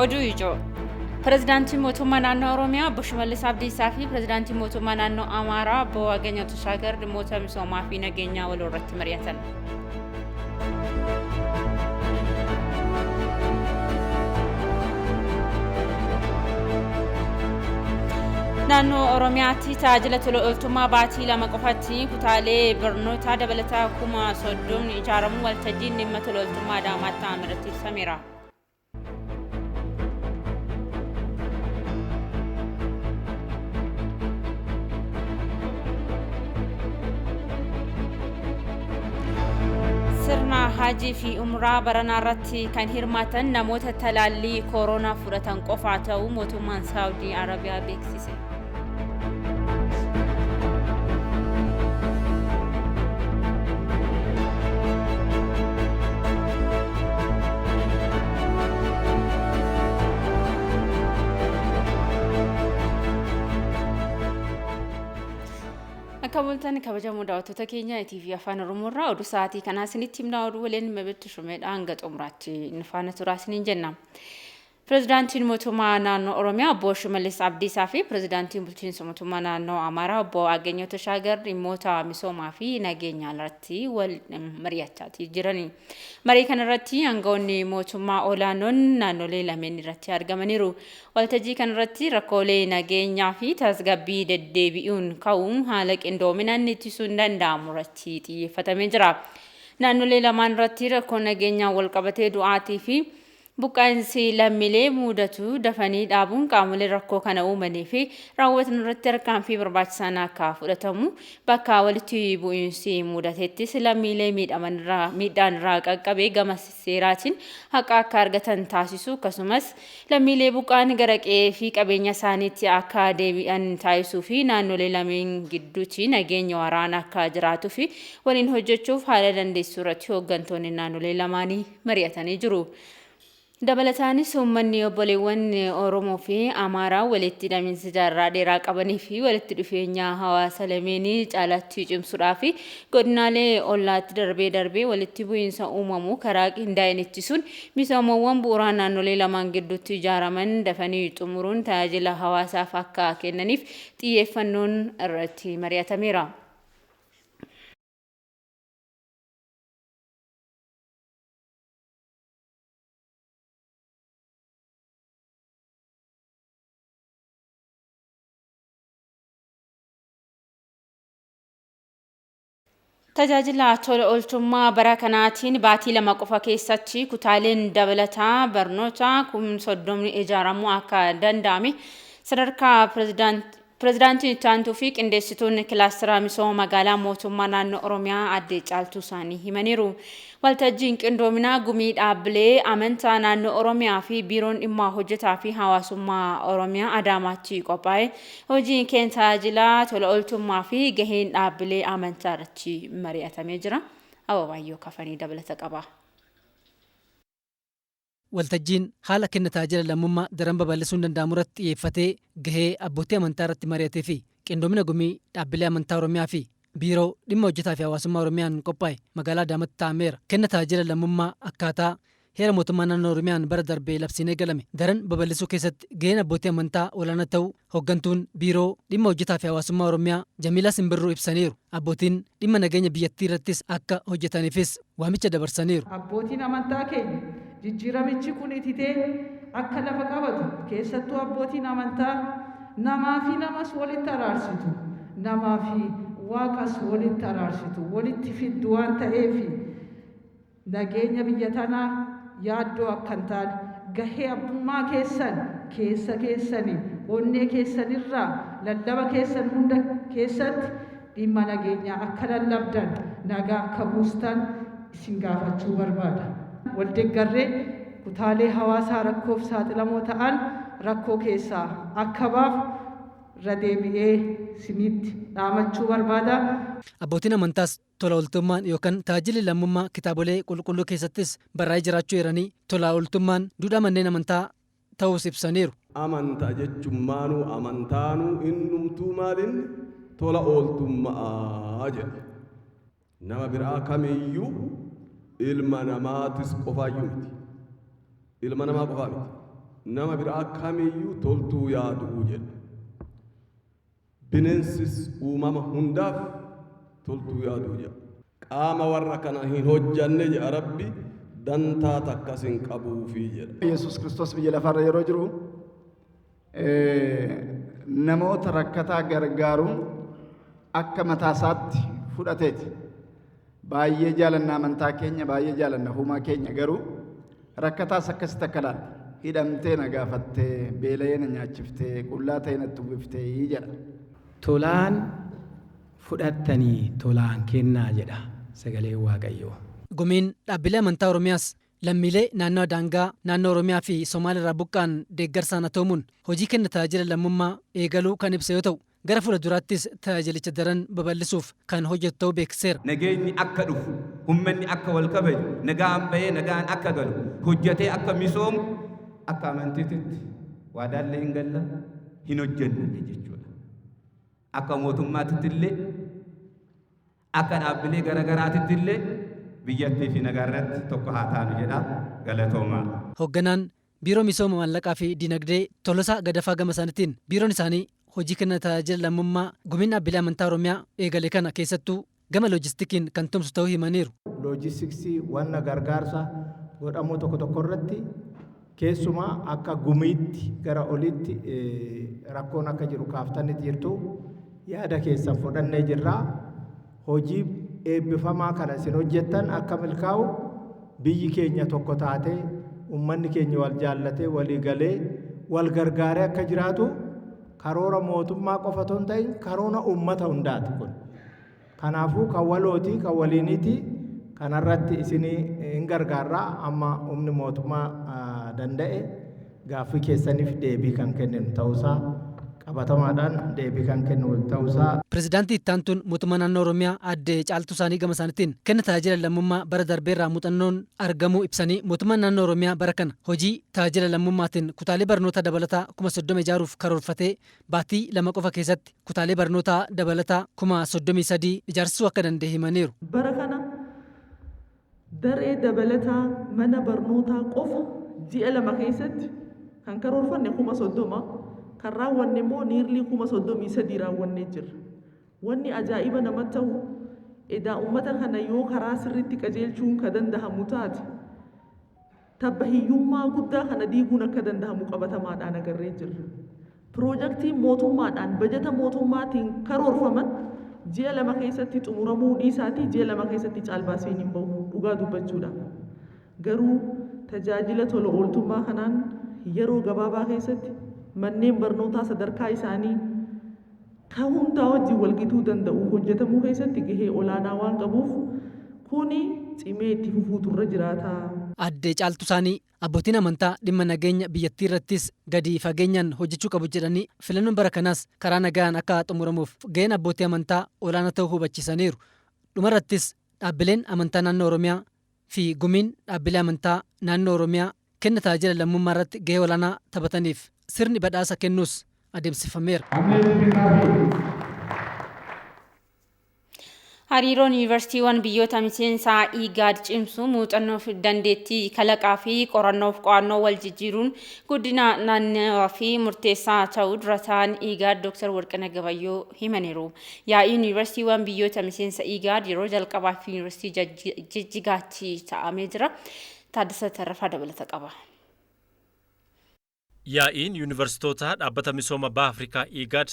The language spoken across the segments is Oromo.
Oduu ijoo. Pireezidaantiin mootummaa naannoo Oromiyaa Obbo Shimallis Abdiisaa fi pireezidaantiin mootummaa naannoo Amaaraa Obbo Waageenyaa Tashaagar dhimmoota misoomaa fi nageenyaa wal irratti mari'atan. Naannoo Oromiyaatti tajaajila tola ooltummaa baatii lama qofaatti kutaalee barnootaa dabalataa 30,000 ijaaramuu waltajjiin dhimma tola ooltummaa Adaamaatti ta'amirratti ibsameera. Sirna hajii fi umraa baranaa irratti kan hirmaatan namoota talaallii kooroonaa fudhatan qofaa ta'uu mootummaan Saawudii Arabiyaa beeksise. Kamuultan kabajamoo daawwattoota keenya ETV Afaan Oromoo irraa oduu sa'aatii kanaa isinitti himna oduu waliin mabettu shumeedha hanga xumuraatti nufaana turaa isiniin jenna. Pireezidaantiin mootummaa naannoo Oromiyaa Obbo Shimallis Abdiisaa fi pireezidaantiin bulchiinsa mootummaa naannoo Amaaraa Obbo Waageenyaa Tashaagar dhimmoota misoomaa fi nageenyaa irratti wal mari'achaa jirani. Marii kana irratti aangawoonni mootummaa olaanoon naannolee lameen irratti argamaniiru. Waltajjii kana irratti rakkoolee nageenyaa fi tasgabbii deddeebi'uun ka'uun haala qindoominaan ittisuun danda'amu irratti xiyyeeffatamee jira. Naannolee lamaan irratti rakkoo nageenyaa wal qabatee du'aatii fi buqqaa'insi lammiilee mudatu dafanii dhaabuun qaamolee rakkoo kana uumanii fi raawwatan irratti tarkaanfii barbaachisaan akka fudhatamu bakka walitti bu'iinsi mudatettis lammiilee miidhaan irraa qaqqabee gama seeraatiin haqa akka argatan taasisu akkasumas lammiilee buqqaan gara qe'ee fi qabeenya isaaniitti akka deebi'an taasisuu fi naannolee lameen gidduutti nageenya waraanaa akka jiraatuu fi waliin hojjechuuf haala dandeessisuu irratti hooggantoonni naannolee lamaanii mari'atanii jiru. Dabalataanis uummanni obboleewwan Oromoo fi Amaaraa walitti hidhamiinsa jaarraa dheeraa qabanii fi walitti dhufeenya hawaasa lameenii caalatti cimsuudhaaf godinaalee ollaatti darbee walitti bu'iinsa uumamu karaa qindaa'een ittisuun misoomawwan bu'uuraa naannolee lamaan gidduutti ijaaraman dafanii xumuruun tajaajila hawaasaaf akka kennaniif xiyyeeffannoon irratti mari'atameera. Tajaajila tola ooltummaa bara kanaatiin baatii lama qofa keessatti kutaaleen dabalataa barnootaa 30,000 ijaaramuu akka danda'ame sadarkaa pireezidaantiin itti aantuu fi qindeessitoonni kilaastara misooma magaalaa mootummaa naannoo Oromiyaa addee caaltuu isaanii himaniiru. Waltajjiin qindoominaa gumii dhaabbilee amantaa naannoo Oromiyaa fi biiroon dhimma hojjetaa fi hawaasummaa Oromiyaa Adaamaatti qophaa'e hojiin tajaajila tola ooltummaa fi gaheen dhaabbilee amantaa irratti mari'atamee jira. Ababaayyoo kafanii dabalata qaba. Waltajjiin haala kenna tajaajila lammummaa daran babal'isuun danda'amu irratti xiyyeeffatee gahee abbootii amantaa irratti mari'atee fi qindoomina gumii dhaabbilee amantaa Oromiyaa fi biiroo dhimma hojjetaa fi hawaasummaa Oromiyaan qophaa'e magaalaa Adaamaatti ta'ameera. Kenna tajaajila lammummaa akkaataa heera mootummaa naannoo Oromiyaan bara darbee labsiin eegalame daran babal'isuu keessatti gaheen abbootii amantaa olaanaa ta'uu hooggantuun biiroo dhimma hojjetaa fi hawaasummaa Oromiyaa Jamiilaa Simbirruu ibsaniiru. Abbootiin dhimma nageenya biyyattii irrattis akka hojjetaniifis waamicha dabarsaniiru. Abbootiin amantaa keenya jijjiiramichi kun ititee akka lafa qabatu keessattuu abbootiin amantaa namaa fi namas walitti araarsitu namaa fi waaqas walitti araarsitu walitti fiddu waan ta'eef nageenya biyya tanaa yaaddoo akka hin taane gahee abbummaa keessanii onnee keessanirraa lallaba keessan hunda keessatti dhimma nageenyaa akka lallabdan nagaa akka buustan isin gaafachuu barbaada. Waldeeggarree kutaalee hawaasaa rakkoof saaxilamoo ta'an rakkoo keessaa akka baafu irra deebi'ee isinitti dhaamachuu barbaada. Abbootiin amantaas tola ooltummaan yookaan tajaajilli lammummaa kitaabolee qulqulluu keessattis barraa'ee jiraachuu eeranii tola ooltummaan duudhaa manneen amantaa ta'uus ibsaniiru. Amantaa jechuun amantaanuu innumtuu maaliin tola ooltummaa jedha. Nama biraa kamiyyuu ilma namaatis qofaayyuu miti. Ilma namaa qofaa miti. nama biraa kamiyyuu toltuu yaaduu jedha. Bineensis uumama hundaaf toltuu yaaduu jedha. Qaama warra kana hin hojjanne jedha Rabbi dantaa takkas hin qabuufi jedha. Yesus Kiristoos biyya lafarra yeroo jiru namoota rakkataa gargaaruun akka mataasaatti fudhateeti. Baay'ee jaalanna amantaa keenya, baay'ee jaalanna uumaa keenya, garuu rakkataas akkasitti akka laal hidhamtee na gaafattee, beela'ee na nyaachiftee, qullaa ta'e natti uwwiftee jedha. Tolaan fudhattanii tolaan kennaa jedha sagaleen Waaqayyoo. Gumiin dhaabbilee amantaa Oromiyaas lammiilee naannoo daangaa naannoo Oromiyaa fi Somaaliirraa buqqaan deeggarsaan atoomuun hojii kenna tajaajila lammummaa eegaluu kan ibsa yoo ta'u, gara fuulduraattis tajaajilicha daran babal'isuuf kan hojjetu ta'uu beeksiseera. Nageenyi akka dhufu, uummanni akka wal kabaju, nagaan bahee nagaan akka galu, hojjetee akka misoomu, akka amantiititti waadaallee hin galla hin hojjenne jechuudha. Akka mootummaatitti illee, akka dhaabbilee garaagaraatitti illee biyyattii fi nagaa irratti tokko haa taanu jedha. Galatoomaa. Hoogganaan Biiroo Misooma Maallaqaa fi Dinagdee Tolosaa Gadafaa gama isaaniitiin biiroon isaanii hojii kenna tajaajila lammummaa gumiin dhaabbilee amantaa Oromiyaa eegale kana keessattuu gama loojistikiin kan tumsu ta'uu himaniiru. Loojistiksii wanna gargaarsa godhamu tokko tokko irratti keessumaa akka gumiitti gara olitti rakkoon akka jiru kaaftanitti jirtu yaada keessan fudhannee jirra. Hojii eebbifamaa kana isin hojjettan akka milkaa'u biyyi keenya tokko taatee uummanni keenya wal jaallatee walii galee wal gargaaree akka jiraatu karoora mootummaa qofa osoo hin ta'in karoora uummata hundaati kun. Kanaafuu kan walooti kan waliiniti kanarratti isinii hin gargaarraa amma humni mootummaa danda'e gaaffii keessaniif deebii kan kenninu ta'uusaa qabatamaadhaan deebii kan kennu ta'uusaa. Pireezidaantii itti aantuun mootummaa naannoo Oromiyaa aadde Caaltuu isaanii gama isaaniitiin kenna tajaajila lammummaa bara darbeerraa muuxannoon argamuu ibsanii mootummaan naannoo Oromiyaa bara kana hojii tajaajila lammummaatiin kutaalee barnootaa dabalataa 30 ijaaruuf karoorfatee baatii 2 qofa keessatti kutaalee barnootaa dabalataa 33 ijaarsisuu akka danda'e himaniiru. Bara kana daree dabalataa mana barnootaa qofa ji'a 2 keessatti kan karoorfanne 30,000 kan raawwanne immoo niirlii 33 raawwannee jirra. Wanni ajaa'iba namatti ta'u edaa uummata kana yoo karaa sirriitti qajeelchuun ka dandahamu taate tabba hiyyummaa guddaa kana diiguun akka dandahamu qabatamaadhaan agarree jirra. Piroojaktiin mootummaadhaan bajeta mootummaatiin karoorfaman ji'a 2 keessatti xumuramuu dhiisaatii ji'a 2 keessatti caalbaaseen hin bahu dhugaa dubbachuudha. Garuu tajaajila tola ooltummaa kanaan yeroo gabaabaa keessatti manneen barnootaa sadarkaa isaanii kan hundaa wajjin walgituu danda'u hojjetamuu keessatti gahee olaanaa waan qabuuf kuni cimee itti fufuutu irra jiraata. Aadde Caaltuu isaanii abbootiin amantaa dhimma nageenya biyyattii irrattis gadi fageenyaan hojjechuu qabu jedhanii filannoon bara kanaas karaa nagaan akka xumuramuuf gaheen abbootii amantaa olaanaa ta'uu hubachiisaniiru. Dhumarrattis dhaabbileen amantaa naannoo Oromiyaa fi gumiin dhaabbilee amantaa naannoo Oromiyaa kenna tajaajila lammummaa irratti gahee olaanaa taphataniif sirni badhaasa kennuus adeemsifameera. Hariiroon yuunivarsiitiiwwan biyyoota miseensaa IGAD cimsuu muuxannoo fi dandeettii kalaqaa fi qorannoof qo'annoo wal jijjiiruun guddina naannoo fi murteessaa ta'uu dura ta'an IGAD Dr. Warqinaa Gabayyoo himaniiru. Yaa'iin yuunivarsiitiiwwan biyyoota miseensa IGAD yeroo jalqabaaf yuunivarsiitii Jijjigaatti ta'amee jira. Taaddasaa Tarrafaa dabalata qaba. Yaa'iin yuunivarsiitoota dhaabbata misooma baha Afrikaa IGAD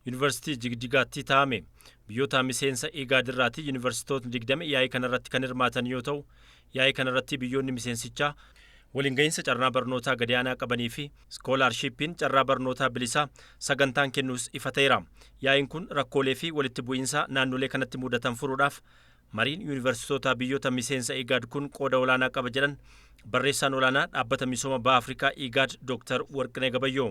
yuunivarsiitii Jigjigaatti ta'ame. Biyyoota miseensa IGAD irraati yuunivarsiitootni 20 yaa'ii kanarratti kan hirmaatan yoo ta'u, yaa'ii kanarratti biyyoonni miseensichaa waliin gahinsa carraa barnootaa gadi aanaa qabanii fi iskoolaarshiippiin carraa barnootaa bilisaa sagantaan kennuus ifa ta'eera. Yaa'iin kun rakkoolee fi walitti bu'iinsa naannolee kanatti mudatan furuudhaaf mariin yuunivarsiitoota biyyoota miseensa IGAD kun qooda olaanaa qaba jedhan barreessaan olaanaa dhaabbata misooma baha Afrikaa IGAD Dr. Warqinaa Gabayyoo.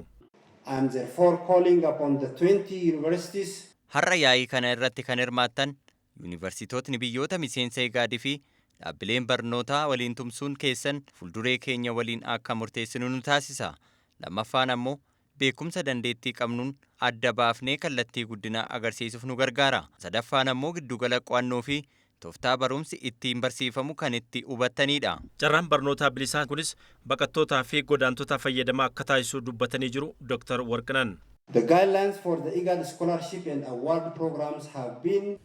I am therefore calling upon the 20 universities. Har'a yaa'ii kana irratti kan hirmaattan yuunivarsiitootni biyyoota miseensa IGAD fi dhaabbileen barnootaa waliin tumsuun keessan fuulduree keenya waliin akka murteessinu nu taasisa. Lammaffaan ammoo beekumsa dandeettii qabnuun adda baafnee kallattii guddinaa agarsiisuuf nu gargaara. Sadaffaan ammoo giddugala qo'annoo fi tooftaa barumsi ittiin barsiifamu kan itti hubatanidha. Carraan barnootaa bilisaa kunis baqattootaa fi godaantota fayyadamaa akka taasisuu dubbatanii jiru Dr. Warqinan. The guidelines for the IGAD scholarship and award programs have been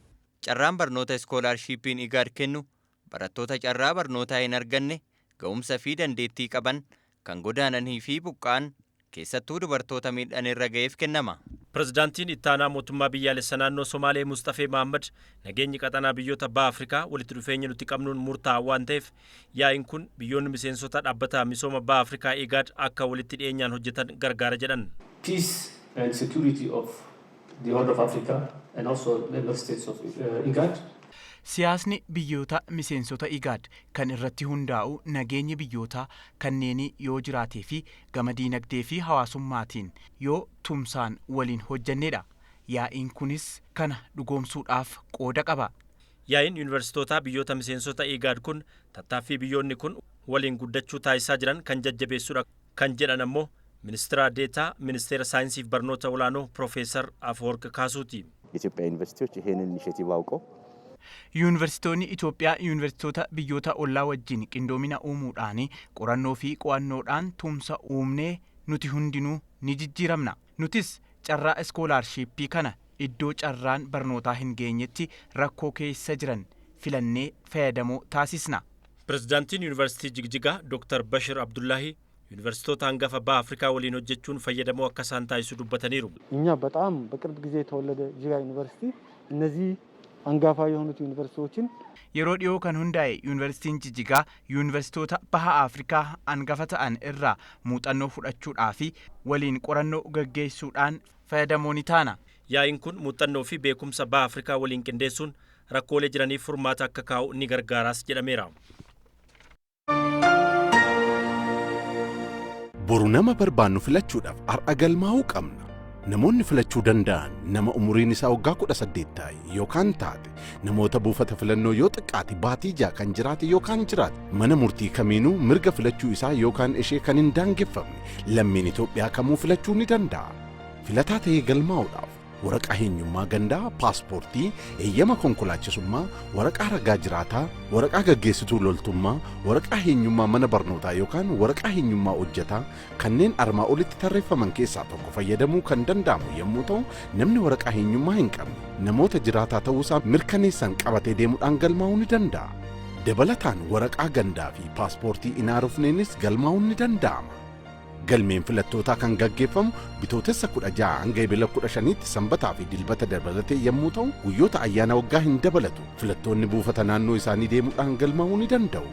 Carraan barnoota iskoolaarshiippiin IGAD kennu barattoota carraa barnootaa hin arganne ga'umsa fi dandeettii qaban kan godaananii fi buqqaan keessattuu dubartoota miidhaan irra ga'eef kennama. Pirezidaantiin ittaanaa mootummaa biyyaalessa naannoo Somaalee Mustafee Mahammad nageenyi qaxanaa biyyoota Baha Afrikaa walitti dhufeenya nuti qabnuun murtaa'aa waan ta'eef yaa'iin kun biyyoonni miseensota dhaabbata misooma Baha Afrikaa IGAD akka walitti dhiyeenyaan hojjetan gargaara jedhan. Peace and security of the Horn of Africa and also member states of IGAD. Siyaasni biyyoota miseensota IGAD kan irratti hundaa'u nageenyi biyyootaa kanneenii yoo jiraatee fi gama diinagdee fi hawaasummaatiin yoo tumsaan waliin hojjannedha. Yaa'iin kunis kana dhugoomsuudhaaf qooda qaba. Yaa'iin yuunivarsiitootaa biyyoota miseensota IGAD kun tattaaffii biyyoonni kun waliin guddachuu taasisaa jiran kan jajjabeessuudha kan jedhan ammoo Ministeera Deetaa Ministeera Saayinsii fi Barnoota Olaanoo Profeesar Afworq Kaasuuti. የኢትዮጵያ ዩኒቨርሲቲዎች ይሄንን ኢኒሼቲቭ አውቀው Yuunivarsiitoonni Itoophiyaa yuunivarsiitoota biyyoota ollaa wajjin qindoomina uumuudhaan qorannoo fi qo'annoodhaan tumsa uumnee nuti hundinuu ni jijjiiramna. Nutis carraa iskoolaarshiippii kana iddoo carraan barnootaa hin geenyetti rakkoo keessa jiran filannee fayyadamoo taasisna. Pirezidaantiin Yuunivarsiitii Jigjigaa Dr. Bashir Abdullahi yuunivarsiitoota hangafa Baha Afrikaa waliin hojjechuun fayyadamoo akka isaan taasisu dubbataniiru. እኛ በጣም በቅርብ ጊዜ የተወለደ ጅጋ ዩኒቨርሲቲ እነዚህ አንጋፋ የሆኑት ዩኒቨርሲቲዎችን yeroo dhiyoo kan hundaa'e yuunivarsiitiin Jijjigaa yuunivarsiitoota Baha Afrikaa hangafa ta'an irraa muuxannoo fudhachuudhaa fi waliin qorannoo gaggeessuudhaan fayyadamoo ni taana. Yaa'iin kun muuxannoo fi beekumsa Baha Afrikaa waliin qindeessuun rakkoolee jiraniif furmaata akka kaa'u ni gargaaraas jedhameera. Boru nama barbaannu filachuudhaaf har'a galmaa'uu qabna. Namoonni filachuu danda'an nama umuriin isaa waggaa 18 ta'e yookaan taate namoota buufata filannoo yoo xiqqaate baatii 6 kan jiraate yookaan jiraate mana murtii kamiinuu mirga filachuu isaa yookaan ishee kan hin daangeffamne lammiin Itoophiyaa kamuu filachuu ni danda'a. Filataa ta'ee galmaa'uudhaaf waraqaa eenyummaa gandaa, paaspoortii, eeyyama konkolaachisummaa, waraqaa ragaa jiraataa, waraqaa gaggeessituu loltummaa, waraqaa eenyummaa mana barnootaa yookaan waraqaa eenyummaa hojjetaa kanneen armaa olitti tarreeffaman keessaa tokko fayyadamuu kan danda'amu yommuu ta'u, namni waraqaa eenyummaa hin qabne namoota jiraataa ta'uusaa mirkaneessan qabatee deemuudhaan galmaa'uu ni danda'a. Dabalataan waraqaa gandaa fi paaspoortii hin haarofneenis galmaa'uun ni danda'ama. Galmeen filattootaa kan gaggeeffamu bitootessa 16 hanga eebila 15tti sanbataa fi dilbata dabalatee yommuu ta'u guyyoota ayyaana waggaa hin dabalatu. Filattoonni buufata naannoo isaanii deemuudhaan galmaa'uu ni danda'u.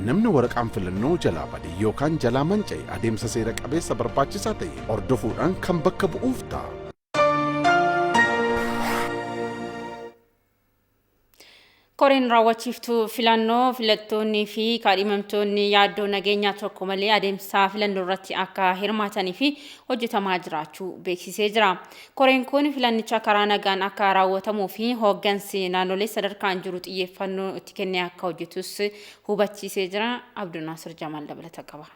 Namni waraqaan filannoo jalaa bade yookaan jalaa manca'e adeemsa seera qabeessa barbaachisaa ta'e hordofuudhaan kan bakka bu'uuf ta'a. Koreen raawwachiiftuu filannoo filattoonnii fi kaadhimamtoonni yaaddoo nageenyaa tokko malee adeemsa filannoo irratti akka hirmaatanii fi hojjetamaa jiraachuu beeksisee jira. Koreen kun filannicha karaa nagaan akka raawwatamuu fi hooggansi naannolee sadarkaan jiru xiyyeeffannoo itti kennee akka hojjetus hubachiisee jira. Abdunaasir Jamaal dabalata qaba.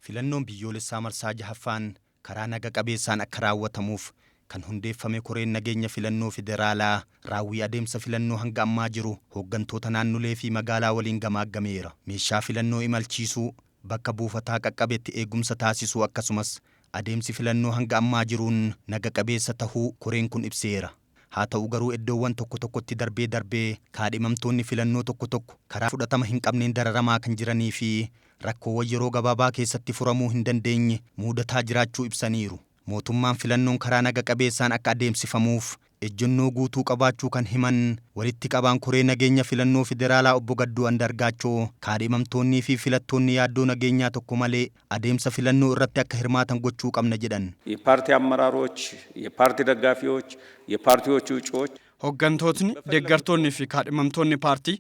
Filannoon biyyoolessaa marsaa 6ffaan karaa naga qabeessaan akka raawwatamuuf kan hundeeffame koreen nageenya filannoo federaalaa raawwii adeemsa filannoo hanga ammaa jiru hooggantoota naannolee fi magaalaa waliin gamaaggameera. Meeshaa filannoo imalchiisuu, bakka buufataa qaqqabeetti eegumsa taasisuu akkasumas adeemsi filannoo hanga ammaa jiruun naga qabeessa tahuu koreen kun ibseera. Haa ta'u garuu iddoowwan tokko tokkotti darbee kaadhimamtoonni filannoo tokko karaa fudhatama hin qabneen dararamaa kan jiranii fi rakkoowwan yeroo gabaabaa keessatti furamuu hin dandeenye mudataa jiraachuu ibsaniiru. Mootummaan filannoon karaa naga qabeessaan akka adeemsifamuuf ejjennoo guutuu qabaachuu kan himan walitti qabaan koree nageenya filannoo federaalaa obbo Gadduu Andargaachoo kaadhimamtoonnii fi filattoonni yaaddoo nageenyaa tokko malee adeemsa filannoo irratti akka hirmaatan gochuu qabna jedhan. የፓርቲ አመራሮች፣ የፓርቲ ደጋፊዎች፣ የፓርቲዎቹ እጩዎች hooggantootni deeggartoonni fi kaadhimamtoonni paartii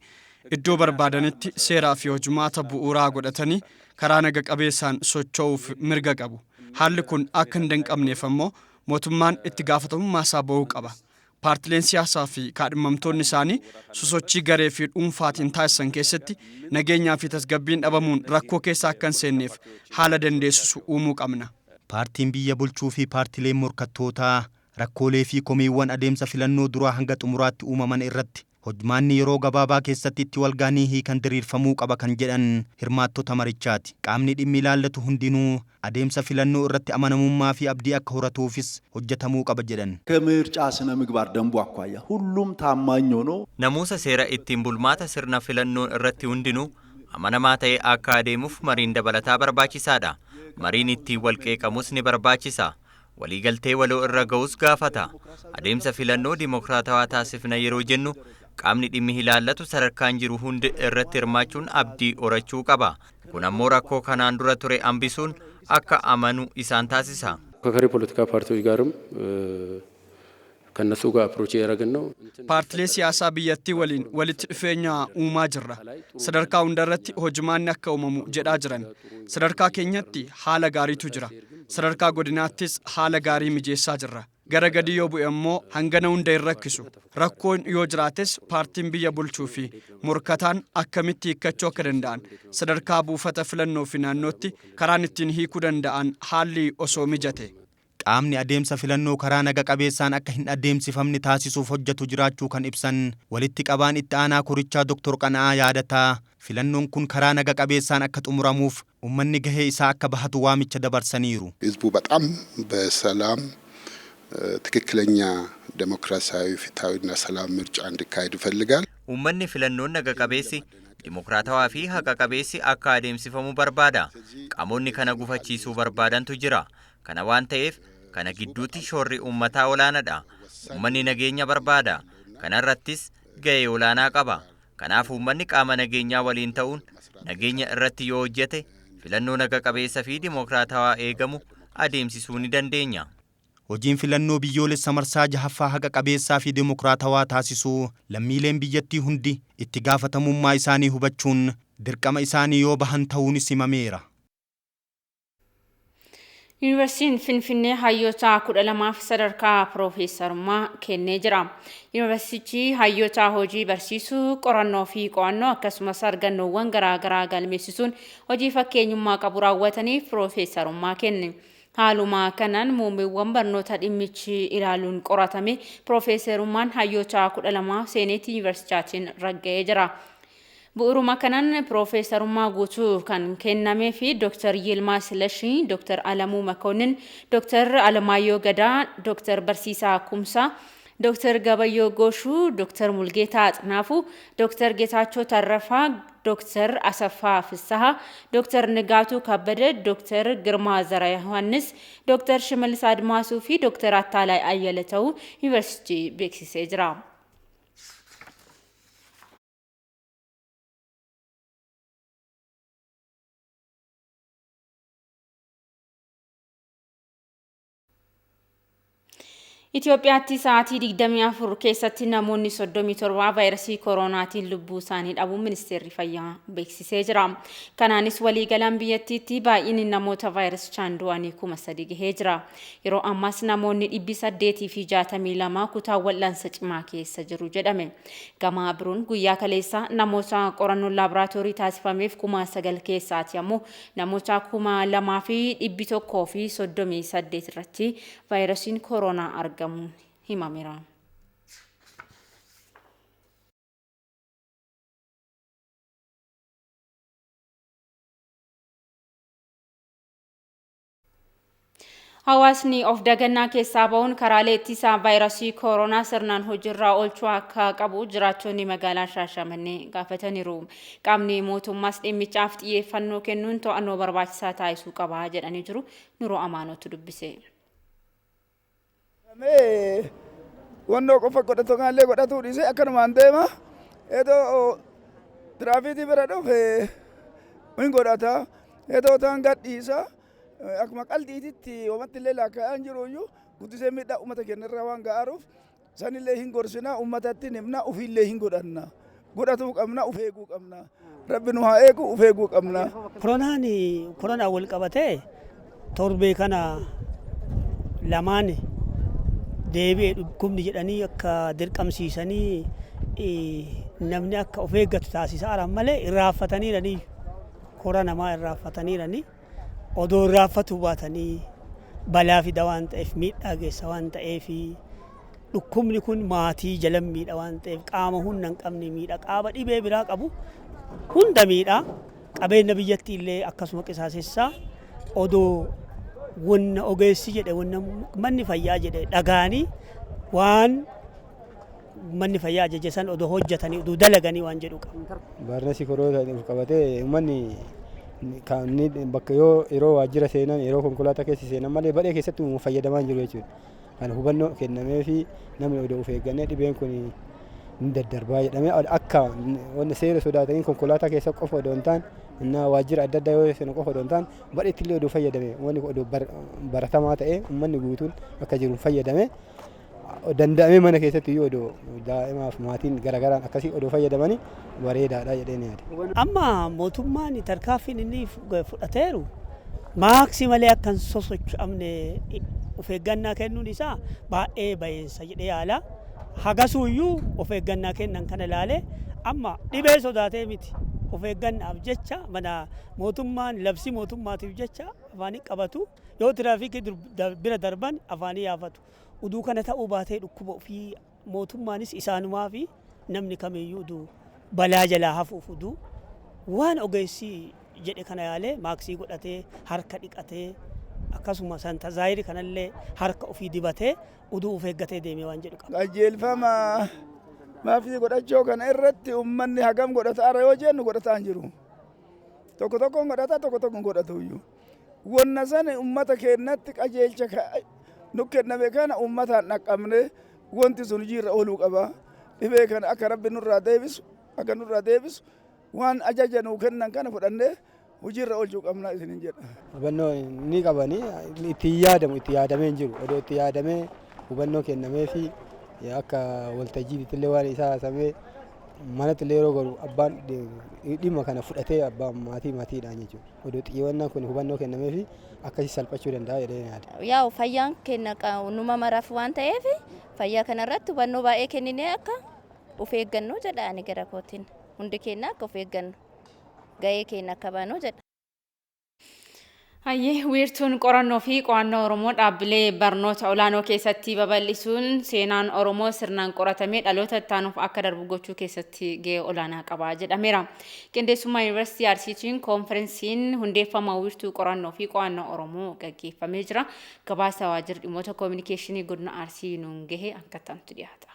iddoo barbaadanitti seeraa fi hojumaata bu'uuraa godhatanii karaa naga qabeessaan socho'uuf mirga qabu. Haalli kun akka hin danqabneef ammoo mootummaan itti gaafatamummaa isaa ba'uu qaba. Paartileen siyaasaa fi kaadhimamtoonni isaanii sosochii garee fi dhuunfaatiin taasisan keessatti nageenyaa fi tasgabbiin dhabamuun rakkoo keessa akka hin seenneef haala dandeessisu uumuu qabna. Paartiin biyya bulchuu fi paartileen morkattootaa rakkoolee fi komiiwwan adeemsa filannoo duraa hanga xumuraatti uumaman irratti hojmaanni yeroo gabaabaa keessatti itti walgaanii hiikan diriirfamuu qaba kan jedhan hirmaattota marichaati. Qaamni dhimmi ilaallatu hundinuu adeemsa filannoo irratti amanamummaa fi abdii akka horatuufis hojjetamuu qaba jedhan. ከምርጫ ስነ ምግባር ደንቡ አኳያ ሁሉም ታማኝ ሆኖ namoota seera ittiin bulmaata sirna filannoo irratti hundinuu amanamaa ta'ee akka adeemuuf mariin dabalataa barbaachisaadha. Mariin ittiin wal qeeqamus ni barbaachisa. Waliigaltee waloo irra ga'us gaafata. Adeemsa filannoo dimokiraatawaa taasifna yeroo jennu qaamni dhimmi ilaallatu sadarkaan jiru hundi irratti hirmaachuun abdii horachuu qaba. Kun ammoo rakkoo kanaan dura ture hambisuun akka amanu isaan taasisa. ከከሪ ፖለቲካ ፓርቲዎች ጋርም ከነሱ ጋር አፕሮች ያደረግን ነው። paartilee siyaasaa biyyattii waliin walitti dhufeenya uumaa jirra. Sadarkaa hundarratti hojmaanni akka uumamu jedhaa jiran. Sadarkaa keenyatti haala gaariitu jira. Sadarkaa godinaattis haala gaarii mijeessaa jirra. Gara gadi yoo bu'e immoo hangana hunda hin rakkisu. Rakkoon yoo jiraates paartiin biyya bulchuu fi morkataan akkamitti hiikkachuu akka danda'an sadarkaa buufata filannoo fi naannootti karaan ittiin hiikuu danda'an haalli osoo mijate. Qaamni adeemsa filannoo karaa naga qabeessaan akka hin adeemsifamne taasisuuf hojjetu jiraachuu kan ibsan walitti qabaan itti aanaa korichaa Dr. Qana'aa yaadataa filannoon kun karaa naga qabeessaan akka xumuramuuf uummanni gahee isaa akka bahatu waamicha dabarsaniiru. ህዝቡ በጣም በሰላም ትክክለኛ ዴሞክራሲያዊ ፍትሃዊና ሰላም ምርጫ እንዲካሄድ ይፈልጋል። Uummanni filannoon naga qabeessi dimokiraatawaa fi haqa qabeessi akka adeemsifamu barbaada. Qaamonni kana gufachiisuu barbaadantu jira. Kana waan ta'eef kana gidduutti shoorri uummataa olaanaadha. Uummanni nageenya barbaada. Kana irrattis gahee olaanaa qaba. Kanaaf uummanni qaama nageenyaa waliin ta'uun nageenya irratti yoo hojjete filannoo naga qabeessa fi dimokiraatawaa eegamu adeemsisuu ni dandeenya. Hojiin filannoo biyyoolessa marsaa jahaffaa haqa qabeessaa fi dimokiraatawaa taasisuu lammiileen biyyattii hundi itti gaafatamummaa isaanii hubachuun dirqama isaanii yoo bahan ta'uunis himameera. Yuunivarsiitiin Finfinnee hayyoota 12 sadarkaa piroofeesarummaa kennee jira. Yuunivarsiitichi hayyoota hojii barsiisuu, qorannoo fi qo'annoo akkasumas argannoowwan garaagaraa galmeessisuun hojii fakkeenyummaa qabu raawwataniif piroofeesarummaa kenne. Haaluma kanaan muummeewwan barnoota dhimmichi ilaaluun qoratame piroofeesarummaan hayyoota 12 seeneetii yuunivarsiitichaan ragga'ee jira. Bu'uuruma kanaan piroofeesarummaa guutuu kan kennamee fi Dr. Yilmaa Silashii, Dr. Alamuu Makoonnin, Dr. Alamaayyoo Gadaa, Dr. Barsiisaa Kumsaa, Dr. Gabayyoo Gooshuu, Dr. Mulgeetaa Xinaafuu, Dr. Geetaachoo Tarrafaa, Dr. Asaffaa Fissahaa, Dr. Nigaatuu Kabbade, Dr. Girmaa Zara Yohaannis, Dr. Shimallis Admaasuu fi Dr. Attaalaa Ayyala ta'uu yuunivarsiitii beeksisee jira. Itoophiyaatti sa'aatii 24 keessatti namoonni 37 vaayirasii koronaatiin lubbuu isaanii dhabuun ministeerri fayyaa beeksisee jira. Kanaanis waliigalaan biyyattiitti baay'inni namoota vaayirasichaan du'anii 3,000 gahee jira. Yeroo ammaas namoonni 862 kutaa wal'aansa cimaa keessa jiru jedhame. Gama biroon guyyaa kaleessa namoota qorannoo laaboraatoorii taasifameef 9,000 keessaati ammoo namoota 2,138 irratti vaayirasiin koronaa argama. Himamira. Hawaasni of dagannaa keessaa ba'uun karaalee ittisaa vaayirasii koronaa sirnaan hojiirra oolchuu akka qabu jiraattonni magaalaa Shaashamannee gaafataniiru. Qaamni mootummaas dhimmichaaf xiyyeeffannoo kennuun to'annoo barbaachisaa taasisuu qaba jedhanii jiru. Nuroo Amaanootu dubbise. Wannoo qofa godhatu kanallee godhatu dhiisee akkanumaan deema. Eedoo tiraafiikii bira dhufe hin godhata. Eedoo ta'an gadhiisa. Akkuma qaldiititti uummatni illee lakkaa'aa hin jiruyyuu guddisee miidhaa uummata keenya irraa waan ga'aaruuf sanillee hin gorsina uummatatti himna ofiillee hin godhanna. Godhatuu qabna of eeguu qabna. Rabbi nu haa eegu of eeguu qabna. Koronaa wal qabatee torbee kana lamaan deebi'ee dhukkubni jedhanii akka dirqamsiisanii namni akka of eeggatu taasisaa malee irraaffataniiranii kora namaa irraaffataniiranii odoo irraaffatu baatanii balaa fida waan ta'eef miidhaa geessa waan ta'eef dhukkubni kun maatii jalan miidha waan ta'eef qaama humna hin qabne miidha qaama dhibee biraa qabu hunda miidha qabeenya biyyattii illee akkasuma qisaasessaa odoo wanna ogeessi jedhe wanna manni fayyaa jedhe dhagaanii waan manni fayyaa ajaje san odoo hojjetanii odoo dalaganii waan jedhu qaba. Barreessi korootaa qabatee uummanni kan bakka yeroo waajjira seenan yeroo konkolaataa keessa seenan malee badhee keessatti fayyadamaa jiru jechuudha. Kan hubannoo kennamee fi namni odoo of eeggannee dhibeen kun ni daddarbaa jedhamee akka wanna seera sodaatanii konkolaataa keessa qofa odoo hin taane waajjira adda addaa yoo seenan qofa odoo hin taane badheetti illee odoo fayyadame wanni odoo baratamaa ta'ee uummanni guutuun akka jiru fayyadame danda'amee mana keessatti iyyuu odoo daa'imaaf maatiin garagaraan akkasii odoo fayyadamanii bareedaadha jedhee ni yaada. Amma mootummaan tarkaanfiin inni fudhateeru maaksii malee akka hin sosocho'amne of eeggannaa kennuun isaa baay'ee bayeessa jedhee yaala. Hagasuuyyuu of eeggannaa kennan kana ilaalee amma dhibee sodaatee miti of eeggannaaf jecha mana mootummaan labsii mootummaatiif jecha afaanii qabatu yoo tiraafikii bira darban afaanii yaafatu. Oduu kana ta'uu baatee dhukkuba ofii mootummaanis isaanumaa fi namni kamiyyuu balaa jalaa hafuuf oduu waan ogeessi jedhe kana yaalee maaksii godhatee harka dhiqatee akkasuma santazaayiri kanallee harka ofii dibatee oduu of eeggatee deemee waan jedhu qaba. Qajeelfama maaksii godhachuu kana irratti uummanni hagam godhata yoo jennu godhataa hin jiru. Tokko tokkoon godhata tokko tokkoon godhatu iyyuu. Wanna sana uummata keenyatti qajeelcha nu kenname kana uummataan dhaqqabne wanti sun hojiirra ooluu qaba. Dhibee kana akka rabbi nurraa deebisu waan ajaja nuu kennan kana fudhannee hojiirra oolchuu qabna isinin jedha. Hubannoo ni qabanii itti yaadamee hin jiru. Odoo itti yaadamee hubannoo kennamee fi akka waltajjiitti illee waan isaa haasamee manatti illee yeroo godhu abbaan dhimma kana fudhatee abbaan maatiidhaan jechuudha. Odoo xiyyeeffannaan kun hubannoo kennamee fi akkasii salphachuu danda'a jedhee yaada. Yaa fayyaan kenna numa maraaf waan ta'eef fayyaa kanarratti hubannoo baay'ee kenninee akka of eeggannoo jedha ani gara kootiin hundi keenya akka of eeggannu gahee keenya akka baanu jedha. Hayyee wiirtuun qorannoo fi qo'annoo Oromoo dhaabbilee barnoota olaanoo keessatti babal'isuun seenaan Oromoo sirnaan qoratamee dhaloota ittaanuuf akka darbu gochuu keessatti gahee olaanaa qaba jedhameera. Qindeessummaa Yuunivarsiitii Arsiitiin koonferensiin hundeeffama wiirtuu qorannoo fi qo'annoo Oromoo gaggeeffamee jira. Gabaasa waajjira dhimmoota koominikeeshinii godina Arsii nuun gahee akka ta'utti dhiyaata.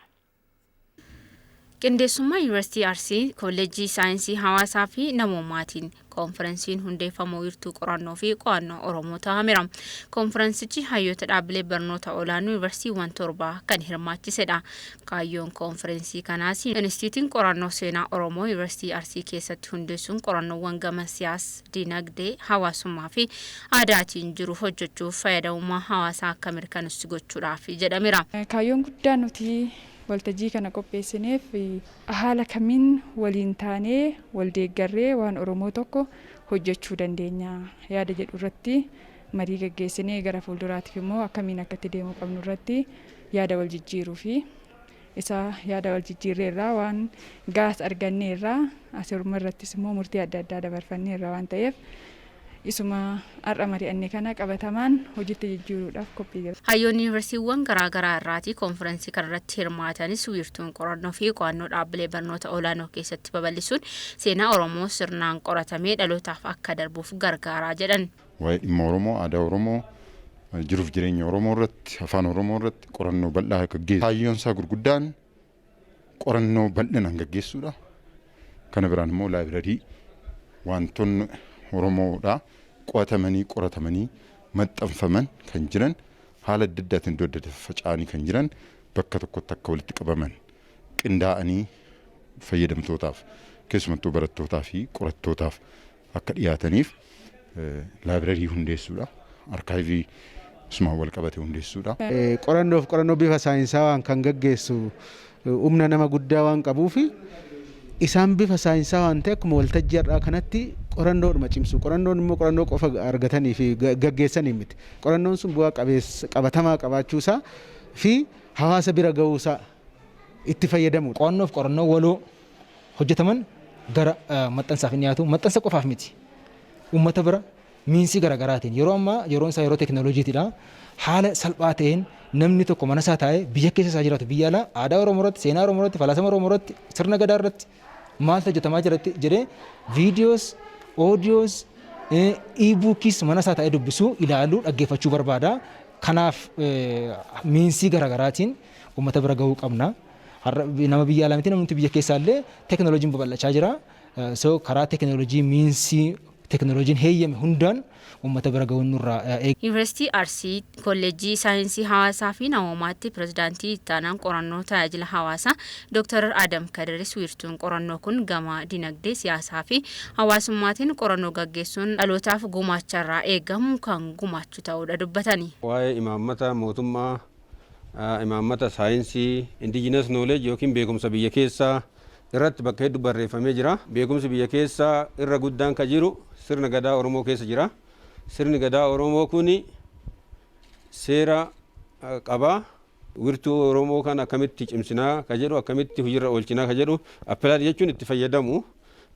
Qindeessummaa Yuunivarsiitii Arsii Kolleejjii Saayinsii Hawaasaa fi Namoomaatiin koonferensiin hundeeffama wiirtuu qorannoo fi qo'annoo Oromoo taa'ameera. Koonferensichi hayyoota dhaabbilee barnoota olaanoo yuunivarsiitiiwwan 7 kan hirmaachisedha. Kaayyoon koonferensii kanaas Inistituutiin qorannoo seenaa Oromoo Yuunivarsiitii Arsii keessatti hundeessuun qorannoowwan gama siyaasa, dinagdee, hawaasummaa fi aadaatiin jiru hojjechuuf fayyadamummaa hawaasaa akka mirkaneessu gochuudhaaf jedhameera. Kaayyoon guddaan nuti waltajjii kana qopheessineef haala kamiin waliin taanee wal deeggarree waan Oromoo tokko hojjechuu dandeenya yaada jedhu irratti marii gaggeessinee gara fuulduraatiif immoo akkamiin akka itti deemuu qabnu irratti yaada wal jijjiiruu fi isa yaada wal jijjiirreerraa waan gaas arganneerraa asirma irrattis immoo murtii adda addaa dabarfanneerra waan ta'eef isuma har'a mari'annee kana qabatamaan hojiitti jijjiiruudhaaf qophii jira. Hayyoonni yuunivarsiitiiwwan garaagaraa irraati koonferensii kanarratti hirmaatanis wiirtuun qorannoo fi qo'annoo dhaabbilee barnoota olaanoo keessatti babal'isuun seenaa Oromoo sirnaan qoratamee dhalootaaf akka darbuuf gargaaraa jedhan. Waa'ee dhimma Oromoo, aadaa Oromoo, jiruuf jireenya Oromoo irratti, afaan Oromoo irratti qorannoo bal'aa gaggeessu. Kaayyoon isaa gurguddaan qorannoo bal'inaan gaggeessuudha. Kana biraan immoo laabireerii wantoonni Oromoodhaa qoratamanii maxxanfaman kan jiran haala adda addaatiin iddoo adda addaatti faca'anii kan jiran bakka tokkotti akka walitti qabaman qindaa'anii fayyadamtootaaf keessumattuu barattootaa fi qorattootaaf akka dhiyaataniif laabireerii hundeessuudha. Arkaayivii isumaan wal qabate hundeessuudha. Qorannoo bifa saayinsawaan kan gaggeessu humna nama guddaa waan qabuufi isaan bifa saayinsawaa waan ta'e akkuma waltajjii har'aa kanatti qorannoodhuma cimsu. Qorannoon immoo qorannoo qofa argatanii fi gaggeessanii miti. Qorannoon sun bu'aa qabatamaa qabaachuusaa fi hawaasa bira ga'uusaa itti fayyadamu. Qo'annoof qorannoo waloo hojjetaman gara maxxansaaf hin dhiyaatu. Maxxansa qofaaf miti. Uummata bira miinsii garaagaraatiin yeroo ammaa yeroon isaa yeroo teekinooloojiitidha. Haala salphaa ta'een namni tokko mana isaa taa'ee biyya keessa isaa jiraatu biyya alaa aadaa Oromoo irratti seenaa Oromoo irratti falaasama Oromoo irratti sirna gadaa irratti maal hojjetamaa jiratti jedhee viidiyoos oodiyoos e-bookis mana isaa taa'ee dubbisuu ilaaluu dhaggeeffachuu barbaada. Kanaaf miinsii garaagaraatiin uummata bira gahuu qabna. Nama biyya alaa miti namni biyya keessaa illee teekinooloojiin babal'achaa jira. So karaa teekinooloojii miinsii teekinooloojiin heeyyame hundaan uummata bira gahuun nurraa eegama. Yuunivarsiitii Arsii Kolleejjii Saayinsii Hawaasaa fi Namoomaatti Pirezidaantii Ittaanaan Qorannoo Tajaajila Hawaasaa Dr. Adam Kadiris wiirtuun qorannoo kun gama dinagdee siyaasaa fi hawaasummaatiin qorannoo gaggeessuun dhalootaaf gumaacharraa eegamu kan gumaachuu ta'uudha dubbatani. Waa'ee imaammata mootummaa imaammata saayinsii indigenous knowledge yookiin beekumsa biyya keessaa irratti bakka hedduu barreeffamee jira. Beekumsi biyya keessaa irra guddaan ka jiru sirna gadaa Oromoo keessa jira. Sirni gadaa Oromoo kuni seera qaba. Wiirtuu Oromoo kan akkamitti cimsinaa ka jedhu akkamitti hojiirra oolchinaa ka jedhu appilaatii jechuun itti fayyadamu.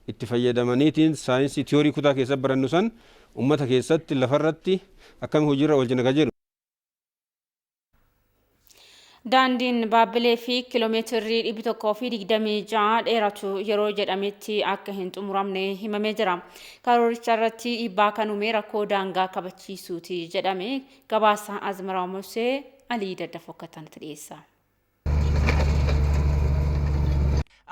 Itti fayyadamaniitiin saayinsii tiyoorii kutaa keessa barannu san uummata keessatti lafarratti akkamitti hojiirra oolchina ka jedhu. Daandiin Baabbilee fi kiiloomeetirii 126 dheeratu yeroo jedhametti akka hin xumuramne himamee jira. Karooricha irratti dhiibbaa kan uume rakkoo daangaa kabachiisuuti jedhame. Gabaasa Azmaraa Musee Alii Daddafokkatantu dhiyeessa.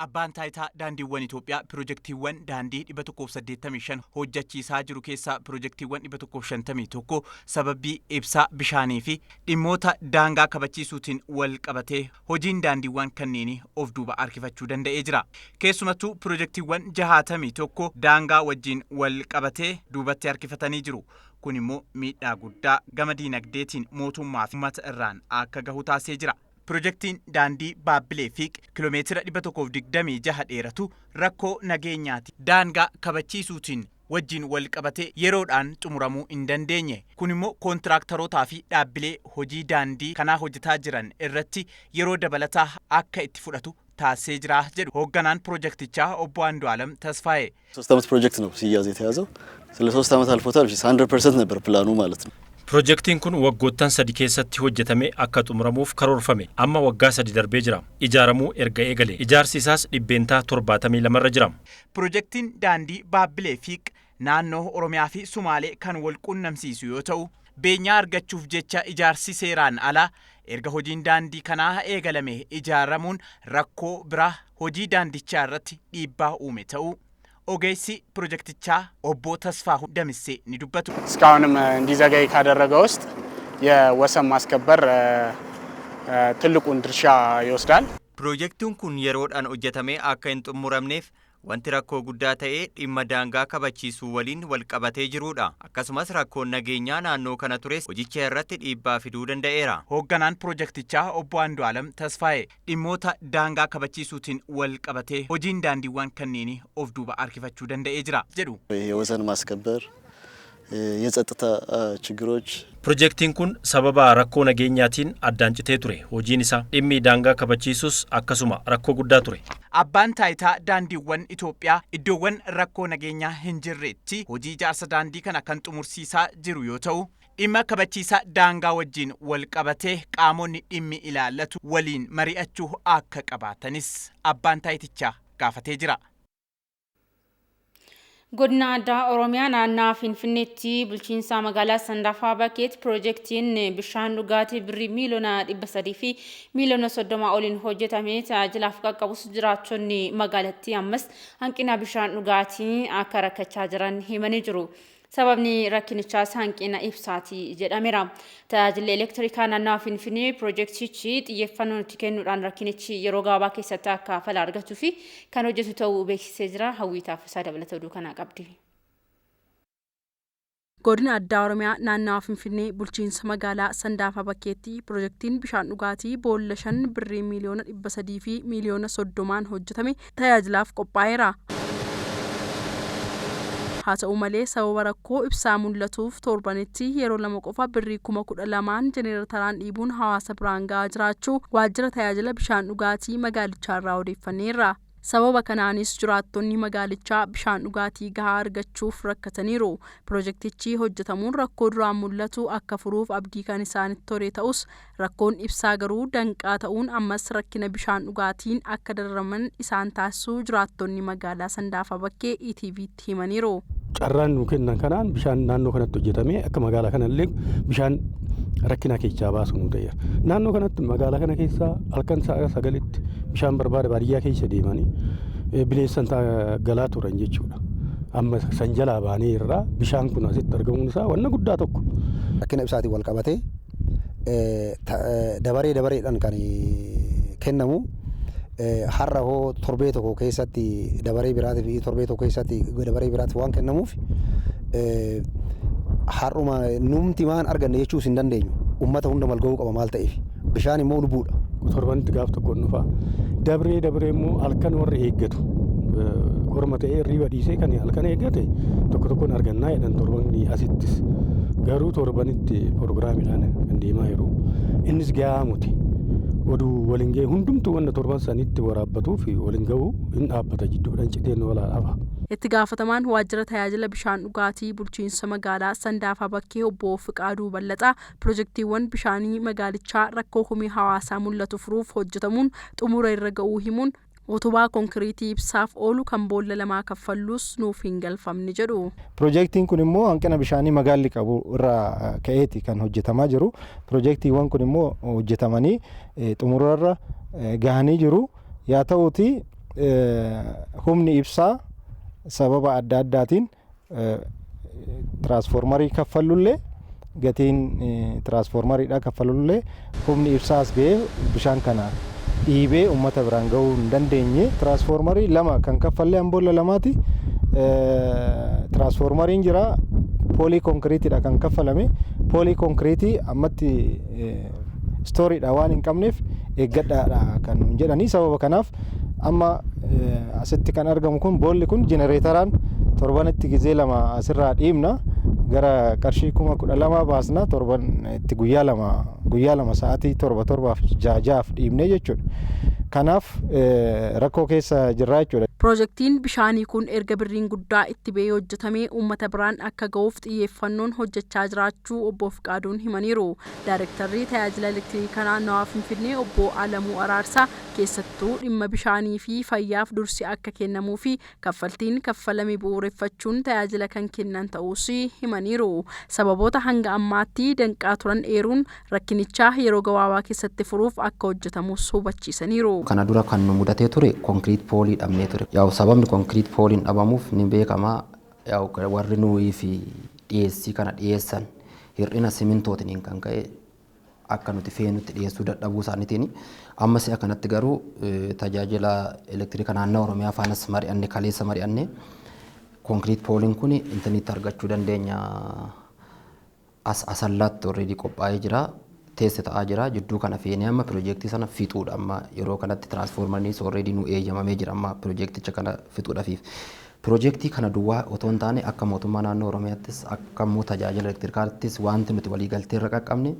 Abbaan taayitaa daandiiwwan Itoophiyaa pirojektiiwwan daandii 185 hojjechiisaa jiru keessaa pirojektiiwwan 151 sababii ibsaa bishaanii fi dhimmoota daangaa kabachiisuutiin wal qabatee hojiin daandiiwwan kanneenii of duuba harkifachuu danda'ee jira. Keessumattuu pirojektiiwwan 61 daangaa wajjin wal qabatee duubatti harkifatanii jiru. Kun immoo miidhaa guddaa gama diinagdeetiin mootummaa fi uummata irraan akka gahu taasisee jira. Pirojektiin daandii Baabbilee fi kiiloomeetira 126 dheeratu rakkoo nageenyaati. Daangaa kabachiisuutiin wajjin wal qabatee yeroodhaan xumuramuu hin dandeenye. Kun immoo kontiraaktarootaa fi dhaabbilee hojii daandii kanaa hojjetaa jiran irratti yeroo dabalataa akka itti fudhatu taasisee jira jedhu hoogganaan pirojektichaa obbo Andu'aalam Tasfaayee. 3 ዓመት ፕሮጀክት ነው ሲያዝ የተያዘው። ስለ 3 ዓመት አልፎታል። 100% ነበር ፕላኑ ማለት ነው። Pirojektiin kun waggoottan 3 keessatti hojjetame akka xumuramuuf karoorfame. Amma waggaa 3 darbee jira. Ijaaramuu erga eegale. Ijaarsi isaas dhibbeentaa 72 irra jira. Pirojektiin daandii Baabbilee fi naannoo Oromiyaa fi Sumaalee kan wal quunnamsiisu yoo ta'u, beenyaa argachuuf jecha ijaarsi seeraan alaa erga hojiin daandii kanaa eegalame ijaaramuun rakkoo biraa hojii daandichaa irratti dhiibbaa uume ta'uu ogeessi ፕሮጀክቲቻ ኦቦ ተስፋሁ ደምሴ ንዱበቱ እስካሁንም እንዲዘገይ ካደረገ ውስጥ የወሰን ማስከበር ትልቁን ድርሻ ይወስዳል። ፕሮጀክቱን ኩን የሮዳን ኦጀተሜ አካ እንጥሙረምኔፍ wanti rakkoo guddaa ta'ee dhimma daangaa kabachiisuu waliin wal qabatee jiruudha. Akkasumas rakkoon nageenyaa naannoo kana tures hojicha irratti dhiibbaa fiduu danda'eera. Hoogganaan pirojektichaa obbo Andu'aalam Tasfaayee dhimmoota daangaa kabachiisuutiin wal qabatee hojiin daandiiwwan kanneenii of duuba harkifachuu danda'ee jira jedhu. የወሰን ማስከበር የጸጥታ ችግሮች Pirojektiin kun sababa rakkoo nageenyaatiin addaan citee ture. Hojiin isaa dhimmi daangaa kabachiisuus akkasuma rakkoo guddaa ture. Abbaan taayitaa daandiiwwan Itoophiyaa iddoowwan rakkoo nageenyaa hin jirretti hojii ijaarsa daandii kana kan xumursiisaa jiru yoo ta'u, dhimma kabachiisaa daangaa wajjin wal qabatee qaamonni dhimmi ilaallatu waliin mari'achuu akka qabaatanis abbaan taayitichaa gaafatee jira. Godina addaa Oromiyaa naannaa Finfinneetti bulchiinsa magaalaa Sandaafaa bakkeetti pirojektiin bishaan dhugaatii birrii miiliyoona 300 fi miiliyoona 30 oliin hojjetame tajaajilaaf qaqqabus jiraattonni magaalattii ammas hanqina bishaan dhugaatii akka rakkachaa jiran himanii jiru. Sababni rakkinichaas hanqina ibsaati jedhameera. Tajaajilli elektirikaa naannoo Finfinnee pirojektichi xiyyeeffannoo itti kennuudhaan rakkinichi yeroo gabaabaa keessatti akka fala argatuu fi kan hojjetu ta'uu beeksisee jira. Hawwiitaaf isaa dabalata oduu kana qabdi. Godina addaa Oromiyaa naannawaa Finfinnee bulchiinsa magaalaa Sandaafaa bakkeetti pirojektiin bishaan dhugaatii boolla 5 birrii miiliyoona 300 fi miiliyoona 30 hojjetame tajaajilaaf qophaa'eera. Haa ta'u malee sababa rakkoo ibsaa mul'atuuf torbanitti yeroo lama qofa birrii 12,000 jenereetaraan dhiibuun hawaasa biraan gahaa jiraachuu waajjira tajaajila bishaan dhugaatii magaalichaa irraa odeeffanneerra. Sababa kanaanis jiraattonni magaalichaa bishaan dhugaatii gahaa argachuuf rakkataniiru. Pirojektichi hojjetamuun rakkoo duraan mul'atu akka furuuf abdii kan isaanitti ture ta'us rakkoon ibsaa garuu danqaa ta'uun ammas rakkina bishaan dhugaatiin akka dararaman isaan taasisuu jiraattonni magaalaa Sandaafa Bakkee ETV'tti himaniiru. Carraan nu kennan kanaan bishaan naannoo kanatti hojjetamee akka magaalaa kanallee bishaan rakkina keessaa baasu nu ta'eera. Naannoo kanatti magaalaa kana keessaa halkan sa'a 9tti bishaan barbaada baadiyyaa keessa deemanii bineensaan galaa turan jechuudha. Amma san jalaa baanee irraa bishaan kun asitti argamuun isaa wanna guddaa tokko. Rakkina ibsaatiin wal qabatee dabareedhaan kan kennamu har'a hoo torbee tokko keessatti dabaree biraatii fi torbee tokko keessatti dabaree biraatti waan kennamuuf har'uma numti maan arganne jechuus hin dandeenyu. Uummata hunda malga'uu qaba maal ta'eef bishaan immoo lubbuudha. Torbanitti gaaf tokko dhufa dabree immoo halkan warri eeggatu korma ta'ee riiba dhiisee kan halkan eeggate tokkoon argannaa jedhan torbanni asittis garuu torbanitti proogiraamiidhaan kan deemaa jiru innis gahaa muti. Oduu waliin gahee hundumtuu wanna torban sanitti waraabbatu fi waliin gahuu hin dhaabbata jidduudhaan citeen walaa dhaaba. Itti gaafatamaan waajjira tajaajila bishaan dhugaatii bulchiinsa magaalaa Sandaafa Bakkee obbo Fiqaaduu Ballaxaa pirojektiiwwan bishaanii magaalichaa rakkoo humii hawaasaa mul'atu furuuf hojjetamuun xumura irra ga'uu himuun utubaa konkiriitii ibsaaf oolu kan boolla lamaa kaffalluus nuuf hin galfamne jedhu. Pirojektiin kun immoo hanqina bishaanii magaalli qabu irraa ka'eeti kan hojjetamaa jiru. Pirojektiiwwan kun immoo hojjetamanii xumurarra gahanii jiru. Yaa ta'uuti humni ibsaa sababa adda addaatiin tiraansfoormarii kaffalullee gatiin tiraansfoormariidhaa kaffalullee humni ibsaas ga'ee bishaan kana dhiibee uummata biraan gahuu hin dandeenye. Tiraansfoormarii lama kan kaffallee amboolla lamaati. Tiraansfoormariin jira poolii konkiriitiidha kan kaffalame. Poolii konkiriitii ammatti stooriidha waan hin qabneef eeggadhaadha kan jedhanii sababa kanaaf amma asitti kan argamu kun boolli kun jenereeteraan torbanitti gizee lama asirraa dhiibna gara qarshii 12,000 baasna torban itti guyyaa lama sa'aatii torbaaf jaajaaf dhiibnee jechuudha. Kanaaf rakkoo keessa jirra jechuudha. Pirojektiin bishaanii kun erga birriin guddaa itti ba'ee hojjetamee uummata biraan akka ga'uuf xiyyeeffannoon hojjechaa jiraachuu obbo Fiqaaduun himaniiru. Daayirektarrii tajaajila elektiriikaa naannawaa Finfinnee obbo Alamuu Araarsaa keessattuu dhimma bishaanii fi fayyaaf dursi akka kennamuu fi kaffaltiin kaffalame bu'uureffachuun tajaajila kan kennan ta'uus himaniiru. Sababoota hanga ammaatti danqaa turan eeruun rakkinichaa yeroo gabaabaa keessatti furuuf akka hojjetamus hubachiisaniiru. Kana dura kan nu mudatee ture konkiriit poolii dhabnee ture. Yaa'u sababni konkiriit pooliin dhabamuuf ni beekamaa. Yaa'u warri nuyi fi dhiyeessii kana dhiyeessan hir'ina simintootiin kan ka'e akka nuti feenutti dhiyeessuu dadhabuu isaaniitiin ammas akkanatti garuu tajaajila elektiriika naannoo Oromiyaa faanas mari'anne kaleessa mari'anne konkiriit pooliin kun intanitti argachuu dandeenya asallaatti already qophaa'ee jira. Teesse ta'aa jira jidduu kana feenee amma pirojektii sana fixuudha amma yeroo kanatti tiraansfoormariin already nu eeyyamamee jira amma pirojekticha kana fixuudhaaf. Pirojektii kana duwwaa otoo hin taane akka mootummaa naannoo Oromiyaattis akka immoo tajaajila elektiriikaattis wanti nuti waliigaltee irra qaqqabne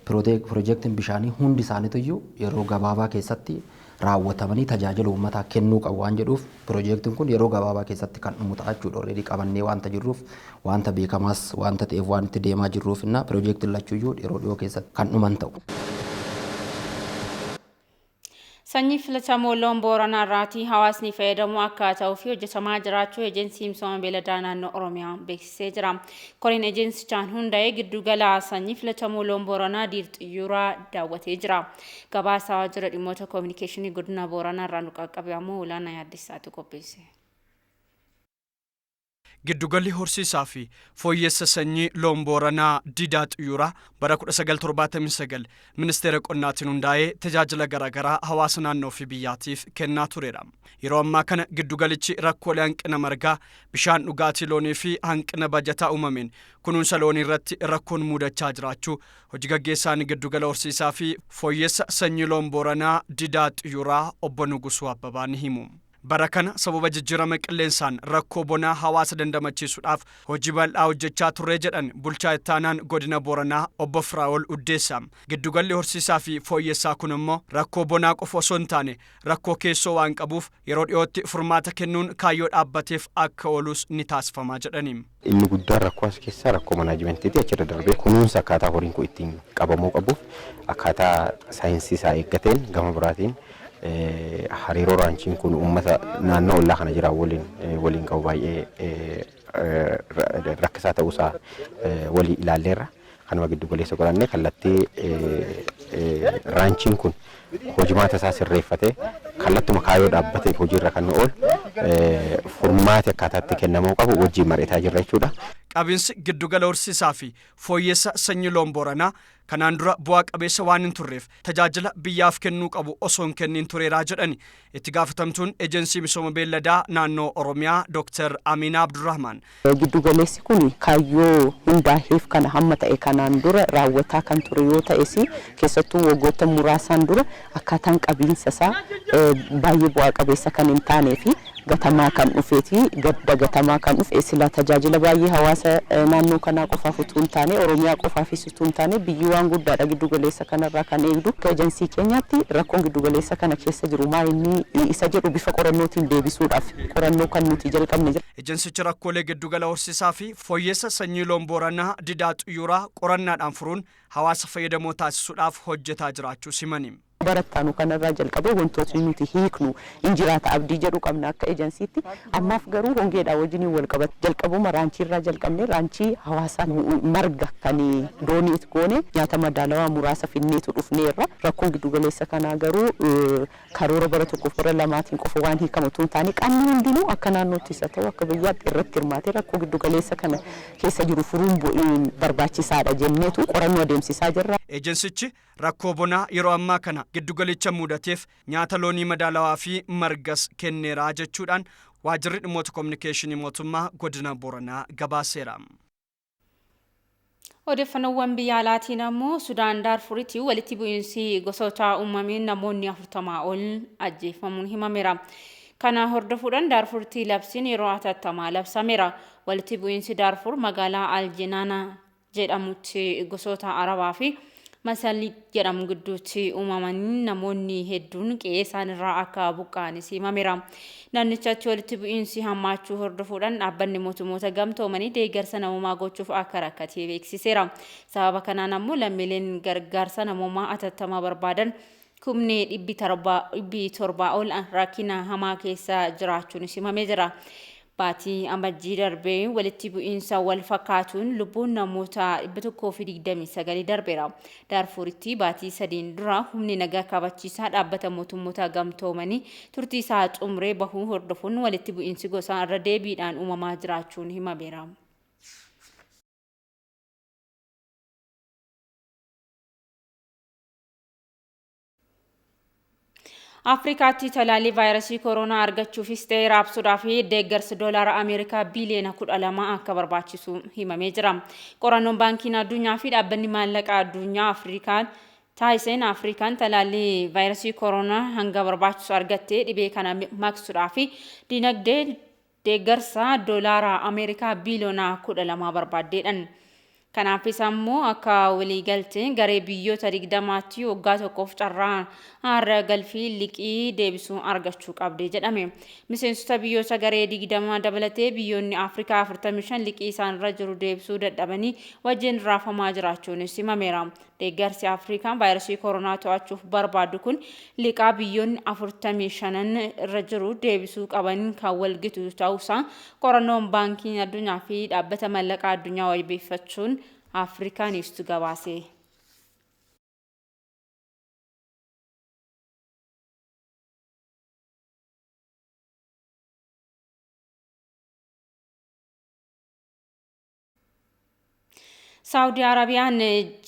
pirojektiin bishaanii hundi isaaniitiyyuu yeroo gabaabaa keessatti raawwatamanii tajaajila uummataa kennuu qabu waan jedhuuf pirojektiin kun yeroo gabaabaa keessatti kan dhumu ta'a jechuudha. Already qabannee wanta jirruuf wanta beekamaas wanta ta'eef waan itti deemaa jirruuf inna pirojektiin lachuuyyuu yeroo dhiyoo keessatti kan dhuman ta'u. Sanyii filatamoo loon Booranaa irraatii hawaasni fayyadamuu akka ta'uu fi hojjetamaa jiraachuu ejensii misooma beeladaa naannoo Oromiyaa beeksisee jira. Koreen ejensichaan hundaa'ee giddugala sanyii filatamoo loon Booranaa Diirxiyuuraa daawwatee jira. Gabaasaa waajjira dhimmoota koominikeeshinii godina Booranaa irraa nu qaqqabe ammoo olaanaa yaaddisaatu qopheesse. Giddugalli horsiisaa fi fooyyessa sanyii loon Booranaa Diirxiyuuraa bara 1979 ministeera qonnaatiin hundaa'ee tajaajila garaagaraa hawaasa naannoo fi biyyaatiif kennaa turedha. Yeroo ammaa kana giddugalichi rakkoolee hanqina margaa, bishaan dhugaatii loonii fi hanqina bajataa uumameen kunuunsa loonii irratti rakkoon mudachaa jiraachuu hojii gaggeessaan giddugala horsiisaa fi fooyyessa sanyii loon Booranaa Diirxiyuuraa obbo Nugusuu Abbabaa ni himu. Bara kana sababa jijjiirama qilleensaan rakkoo bonaa hawaasa dandamachiisuudhaaf hojii bal'aa hojjechaa turre jedhan bulchaa ittaanaan godina Booranaa obbo Firaa'ol Uddeessaa. Giddugalli horsiisaa fi fooyyessaa kun immoo rakkoo bonaa qofa osoo hin taane rakkoo keessoo waan qabuuf yeroo dhiyootti furmaata kennuun kaayyoo dhaabbateef akka oolus ni taasifamaa jedhani. Inni guddaan rakkoo as keessaa rakkoo manaajimentiiti achirra darbee kunuunsa akkaataa horiin kun ittiin qabamuu qabuuf akkaataa saayinsii isaa eeggateen gama biraatiin hariiroo raanchiin kun uummata naannoo ollaa kana jiran waliin qabu baay'ee rakkisaa ta'uusaa walii ilaalleerra. Kanuma giddu galeessa godhannee kallattii raanchiin kun hojimaata isaa sirreeffatee kallattuma kaayyoo dhaabbateef hojiirra kan oolu furmaati akkaataatti kennamuu qabu wajjin mari'ataa jirra jechuudha. Qabiinsi giddugala horsiisaa fi fooyyessa sanyii loon Booranaa kanaan dura bu'aa qabeessa waan hin turreef tajaajila biyyaaf kennuu qabu osoo hin kennin tureeraa jedhani itti gaafatamtuun ejensii misooma beelladaa naannoo Oromiyaa Dr. Aminaa Abdurrahman. Giddugaleessi kun kaayyoo hundaa'eef kana hamma ta'e kanaan dura raawwataa kan ture yoo ta'es keessattuu waggoota muraasaan dura akkaataan qabiinsa isaa baay'ee bu'aa qabeessa kan hin taanee fi gatamaa kan dhufeeti gadda gatamaa kan dhufe sila tajaajila baay'ee hawaasa naannoo kanaa qofaaf utuu hin taane Oromiyaa qofaafis utuu hin taane biyyi waan guddaadha giddugaleessa kanarraa kan eegdu ejensii keenyaatti rakkoon giddugaleessa kana keessa jiru maa inni isa jedhu bifa qorannootiin deebisuudhaaf qorannoo kan nuti jalqabne jira. Ejensichi rakkoolee giddugala horsiisaa fi fooyyessa sanyii loon Booranaa didaa xuyyuuraa qorannaadhaan furuun hawaasa fayyadamoo taasisuudhaaf hojjetaa jiraachuu simani. Barattaanu kanarraa jalqabee wantoota nuti hiiknu injiraata abdii jedhu qabna akka ejensiitti ammaaf garuu hongeedhaa wajjin wal qabatu jalqabuma raanchiirraa jalqabne raanchii hawaasa marga kan dooniit goone nyaata madaalawaa muraasa finneetu dhufneerra rakkoon giddugaleessa kanaa garuu karoora bara tokkoof bara lamaatiin qofa waan hiikamatu hin taane qaamni hundinuu akka naannootti isa ta'u akka biyyaatti irratti hirmaatee rakkoo giddugaleessa kana keessa jiru furuun barbaachisaadha jenneetu qorannoo adeemsisaa jirra. Ejensichi rakkoo bonaa yeroo ammaa kana giddugalicha mudateef nyaata loonii madaalawaa fi margas kenneeraa jechuudhaan waajjirri dhimmoota kominikeeshinii mootummaa godina Booranaa gabaaseera. Odeeffannoowwan biyya alaatiin ammoo Sudaan Daarfuritti walitti bu'iinsi gosoota uumameen namoonni 40 ol ajjeefamuun himameera. Kana hordofuudhaan Daarfuritti labsiin yeroo hatattamaa labsameera. Walitti bu'iinsi Daarfur magaalaa Aljinaana jedhamutti gosoota Arabaa fi Masalii jedhamu gidduutti uumamanii namoonni hedduun qe'ee isaanirraa akka buqqa'anis himameera. Naannichatti walitti bu'iinsi hammaachuu hordofuudhaan dhaabbanni mootummoota gamtoomanii deeggarsa namoomaa gochuuf akka rakkatee beeksiseera. Sababa kanaan ammoo lammiileen gargaarsa namoomaa atattamaa barbaadan 1700 ol rakkina hamaa keessa jiraachuunis himamee jira. Baatii amajjii darbee walitti bu'iinsa wal fakkaatuun lubbuun namoota 129 darbeera. Daarfuritti baatii 3 dura humni nagaa kabachiisaa dhaabbata mootummoota gamtoomanii turtii isaa xumuree bahuu hordofuun walitti bu'iinsi gosaa irra deebiidhaan uumamaa jiraachuun himameera. Afrikaatti talaalii vaayirasii koronaa argachuufis ta'ee raabsuudhaa fi deeggarsa doolaara Ameerikaa biliyoona 12 akka barbaachisu himamee jira. Qorannoon baankiin addunyaa fi dhaabbanni maallaqaa addunyaa Afrikaan talaalii vaayirasii koronaa hanga barbaachisu argattee dhibee kana maqsuudhaa fi dinagdee deeggarsa doolaara Ameerikaa biliyoona 12 barbaaddeedhan. Kanaafis ammoo akka waliigalteen garee biyyoota 20tti waggaa tokkoof carraa har'a galfii liqii deebisuu argachuu qabdee jedhame. Miseensota biyyoota garee 20 dabalatee biyyoonni Afrikaa 45 liqii isaanirra jiru deebisuu dadhabanii wajjin raafamaa jiraachuunis himameera. Deeggarsi Afrikaan vaayirasii koronaa to'achuuf barbaadu kun liqaa biyyoonni 45 irra jiru deebisuu qaban kan walgitu ta'uusaa qorannoon baankiin addunyaa fi dhaabbata maallaqaa addunyaa wabeeffachuun Afrikaanistu gabaase. Saudi Arabiyaan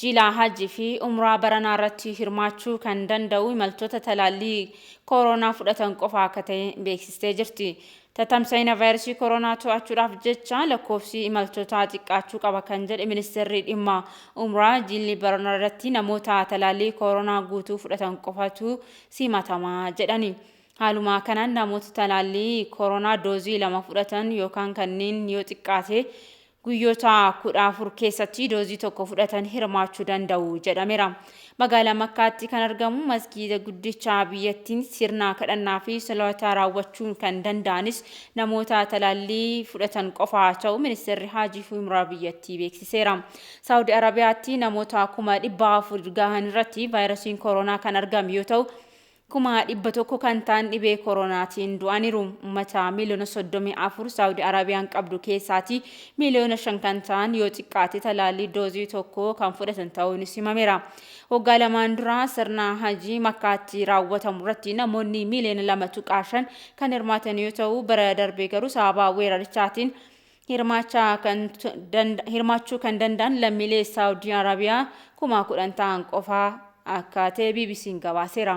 jila hajji fi umraa baranaa irratti hirmaachuu kan danda'u imaltoota talaallii koronaa fudhatan qofa akka ta'e beeksistee jirti. Tatamsa'ina vaayirasii koronaa to'achuudhaaf jecha lakkoofsi imaltootaa xiqqaachuu qaba kan jedhe ministeerri dhimma umraa jilli baranaa irratti namoota talaallii koronaa guutuu fudhatan qofatu simatamaa jedhani. Haaluma kanaan namoota talaallii koronaa doozii 2 fudhatan yookaan kanneen yoo xiqqaate guyyoota 14 keessatti doozii 1 fudhatan hirmaachuu danda'u jedhameera. Magaalaa Makkaatti kan argamu masgiida guddicha biyyattiin sirna kadhannaa fi salaataa raawwachuu kan danda'anis namoota talaallii fudhatan qofaa ta'uu ministeerri Haajii fi Umraa biyyattii beeksiseera. Saawudi Arabiyaatti namoota 400,000 gahan irratti vaayirasiin koronaa kan argame yoo ta'u 100,000 kan ta'an dhibee koronaatiin du'aniiru. Uummata miliyoona 34 Saawudi Arabiyaan qabdu keessaati miliyoona 5 kan ta'an yoo xiqqaate talaallii doozii 1 kan fudhatan ta'uunis himameera. Waggaa lamaan dura sirna hajii Makkaatti raawwatamu irratti namoonni miliyoona 2.5 kan hirmaatan yoo ta'u bara darbee garuu sababa weerarichaatiin hirmaachuu kan danda'an lammiilee Saawudi Arabiyaa 10,000 ta'an qofaa akka ta'e BBC'n gabaaseera.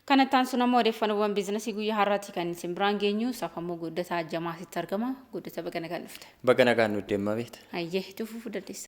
Kanattaan sun ammoo odeeffannoowwan biizinasii guyyaa har'aatti kan isin biraan geenyu safamuu guddataa jamaasitti argama. Guddata bagana kan dhufte. Bagana kan nuti deemaa beekta. Ayyee tufuuf dandeessa.